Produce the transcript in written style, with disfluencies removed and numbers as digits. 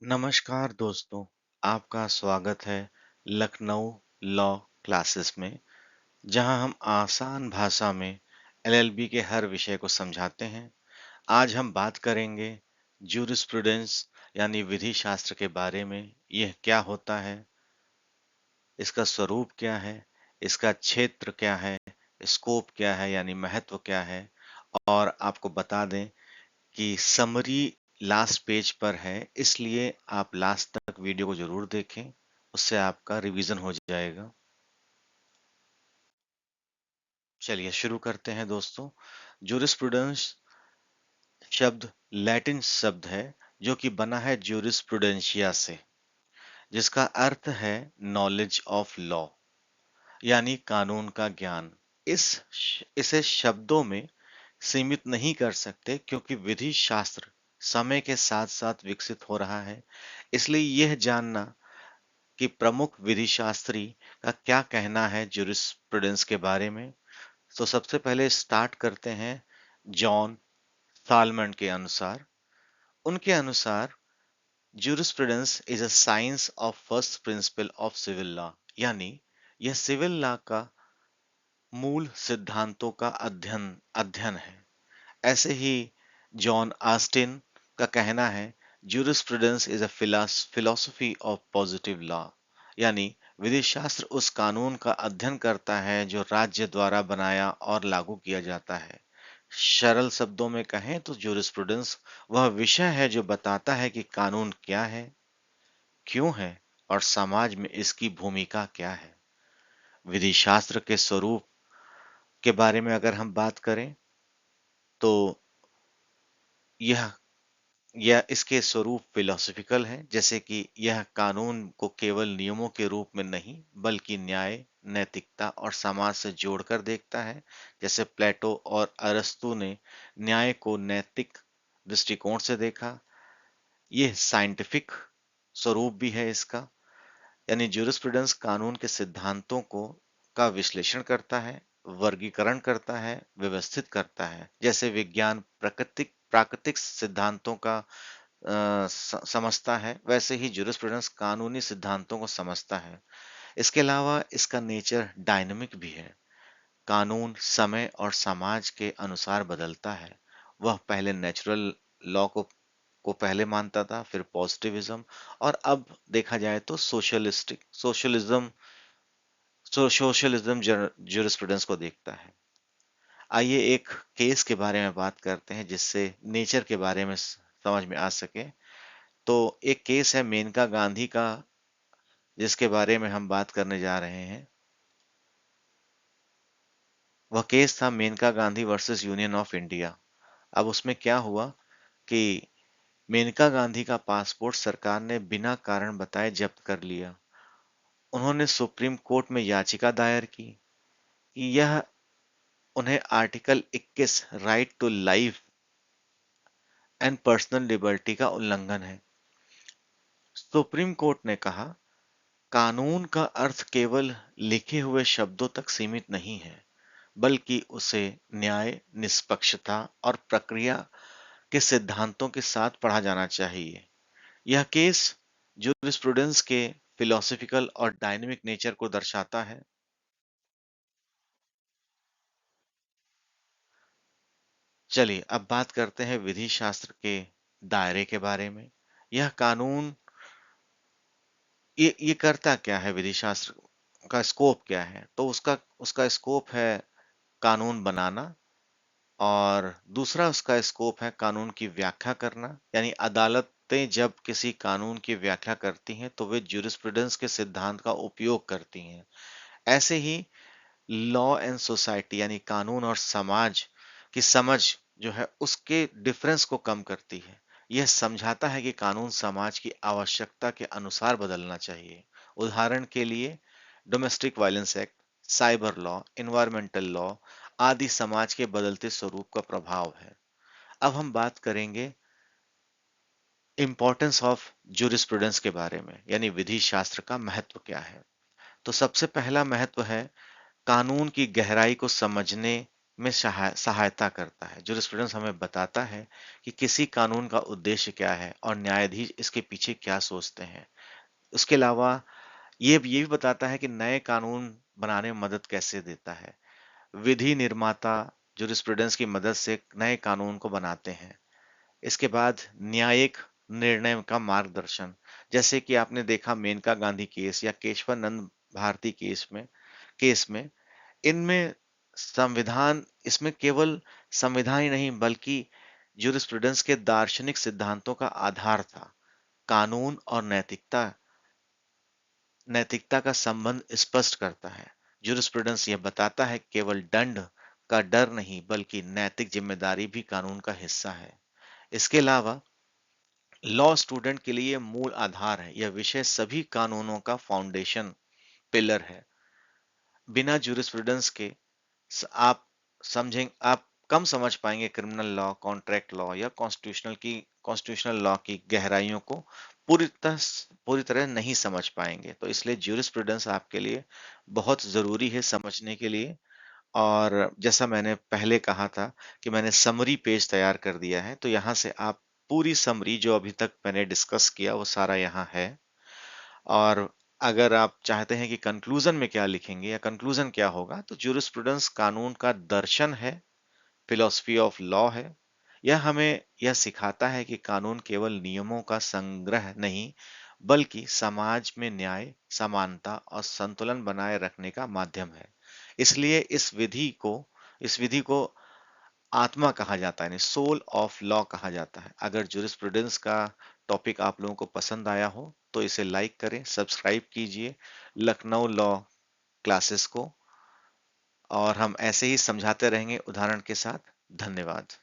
नमस्कार दोस्तों, आपका स्वागत है लखनऊ लॉ क्लासेस में, जहां हम आसान भाषा में एलएलबी के हर विषय को समझाते हैं। आज हम बात करेंगे जूरिस्प्रूडेंस यानी विधि शास्त्र के बारे में। यह क्या होता है, इसका स्वरूप क्या है, इसका क्षेत्र क्या है, स्कोप क्या है यानी महत्व क्या है, और आपको बता दें कि समरी लास्ट पेज पर है, इसलिए आप लास्ट तक वीडियो को जरूर देखें, उससे आपका रिवीजन हो जाएगा। चलिए शुरू करते हैं दोस्तों। जूरिस्प्रूडेंस शब्द लैटिन शब्द है जो कि बना है जूरिस्प्रूडेंशिया से, जिसका अर्थ है नॉलेज ऑफ लॉ यानी कानून का ज्ञान। इसे शब्दों में सीमित नहीं कर सकते क्योंकि विधि शास्त्र समय के साथ साथ विकसित हो रहा है। इसलिए यह जानना कि प्रमुख विधि शास्त्री का क्या कहना है जूरिस्प्रूडेंस के बारे में, तो सबसे पहले स्टार्ट करते हैं जॉन सालमन के अनुसार। उनके अनुसार jurisprudence is a science of first principle of civil law, यानी यह सिविल लॉ का मूल सिद्धांतों का अध्ययन अध्ययन है। ऐसे ही जॉन ऑस्टिन का कहना है jurisprudence is a philosophy of positive law, यानी विधि शास्त्र उस कानून का अध्ययन करता है जो राज्य द्वारा बनाया और लागू किया जाता है। सरल शब्दों में कहें तो जूरिस्प्रूडेंस वह विषय है जो बताता है कि कानून क्या है, क्यों है, और समाज में इसकी भूमिका क्या है। विधि शास्त्र के स्वरूप के बारे में अगर हम बात करें तो यह यह इसके स्वरूप फिलोसफिकल है, जैसे कि यह कानून को केवल नियमों के रूप में नहीं बल्कि न्याय, नैतिकता और समाज से जोड़कर देखता है। जैसे प्लेटो और अरस्तु ने न्याय को नैतिक दृष्टिकोण से देखा। यह साइंटिफिक स्वरूप भी है इसका, यानी जूरिस्प्रूडेंस कानून के सिद्धांतों को का विश्लेषण करता है, वर्गीकरण करता है, व्यवस्थित करता है। जैसे विज्ञान प्राकृतिक प्राकृतिक सिद्धांतों का समझता है, वैसे ही जूरिस्प्रूडेंस कानूनी सिद्धांतों को समझता है। इसके अलावा इसका नेचर डायनामिक भी है। कानून समय और समाज के अनुसार बदलता है। वह पहले नेचुरल लॉ को पहले मानता था, फिर पॉजिटिविज्म, और अब देखा जाए तो सोशलिज्म जूरिस्प्रूडेंस को देखता है। आइए एक केस के बारे में बात करते हैं जिससे नेचर के बारे में समझ में आ सके। तो एक केस है मेनका गांधी का, जिसके बारे में हम बात करने जा रहे हैं। वह केस था Menaka Gandhi versus union of India. अब उसमें क्या हुआ कि मेनका गांधी का पासपोर्ट सरकार ने बिना कारण बताए जब्त कर लिया। उन्होंने सुप्रीम कोर्ट में याचिका दायर की कि यह उन्हें article 21 right to life and personal liberty का उल्लंघन है। सुप्रीम कोर्ट ने कहा कानून का अर्थ केवल लिखे हुए शब्दों तक सीमित नहीं है, बल्कि उसे न्याय, निष्पक्षता और प्रक्रिया के सिद्धांतों के साथ पढ़ा जाना चाहिए। यह केस जूरिस्प्रूडेंस के फिलोसॉफिकल और डायनेमिक नेचर को दर्शाता है। चलिए अब बात करते हैं विधि शास्त्र के दायरे के बारे में। यह कानून ये करता क्या है, विधि शास्त्र का स्कोप क्या है, तो उसका उसका स्कोप है कानून बनाना, और दूसरा उसका स्कोप है कानून की व्याख्या करना, यानी अदालतें जब किसी कानून की व्याख्या करती हैं तो वे ज्यूरिस्प्रूडेंस के सिद्धांत का उपयोग करती हैं। ऐसे ही लॉ एंड सोसाइटी यानी कानून और समाज की समझ जो है उसके डिफरेंस को कम करती है। यह समझाता है कि कानून समाज की आवश्यकता के अनुसार बदलना चाहिए। उदाहरण के लिए domestic violence act, cyber law, environmental law आदि समाज के बदलते स्वरूप का प्रभाव है। अब हम बात करेंगे इंपॉर्टेंस ऑफ जूरिस्प्रूडेंस के बारे में, यानी विधि शास्त्र का महत्व क्या है। तो सबसे पहला महत्व है कानून की गहराई को समझने में सहायता करता है। जूरिस्प्रूडेंस हमें बताता है कि किसी कानून का उद्देश्य क्या है और न्यायाधीश इसके पीछे क्या सोचते हैं। उसके अलावा ये भी बताता है कि नए कानून बनाने में मदद कैसे देता है। विधि निर्माता जूरिस्प्रूडेंस की मदद से नए कानून को बनाते हैं। इसके बाद न्यायिक निर्णय का मार्गदर्शन, जैसे कि आपने देखा मेनका गांधी केस या केशवानंद भारती केस में इनमें संविधान इसमें केवल संविधान ही नहीं बल्कि जूरिस्प्रूडेंस के दार्शनिक सिद्धांतों का आधार था। कानून और नैतिकता का संबंध स्पष्ट करता है। जूरिस्प्रूडेंस यह बताता है केवल दंड का डर नहीं बल्कि नैतिक जिम्मेदारी भी कानून का हिस्सा है। इसके अलावा लॉ स्टूडेंट के लिए मूल आधार है। यह विषय सभी कानूनों का फाउंडेशन पिलर है। बिना जूरिस्प्रूडेंस के आप कम समझ पाएंगे क्रिमिनल लॉ, कॉन्ट्रैक्ट लॉ या कॉन्स्टिट्यूशनल लॉ की गहराइयों को पूरी तरह पूरी तरह नहीं समझ पाएंगे। तो इसलिए ज्यूरिस्प्रूडेंस आपके लिए बहुत जरूरी है समझने के लिए। और जैसा मैंने पहले कहा था कि मैंने समरी पेज तैयार कर दिया है, तो यहाँ से आप पूरी समरी जो अभी तक मैंने डिस्कस किया वो सारा यहाँ है। और अगर आप चाहते हैं कि कंक्लूजन में क्या लिखेंगे या कंक्लूजन क्या होगा, तो ज्यूरिस्प्रूडेंस कानून का दर्शन है, फिलॉसफी ऑफ लॉ है। यह हमें यह सिखाता है कि कानून केवल नियमों का संग्रह नहीं बल्कि समाज में न्याय, समानता और संतुलन बनाए रखने का माध्यम है। इसलिए इस विधि को आत्मा कहा जाता है, यानी सोल ऑफ लॉ कहा जाता है। अगर ज्यूरिस्प्रूडेंस का टॉपिक आप लोगों को पसंद आया हो तो इसे लाइक करें, सब्सक्राइब कीजिए लखनऊ लॉ क्लासेस को, और हम ऐसे ही समझाते रहेंगे उदाहरण के साथ। धन्यवाद।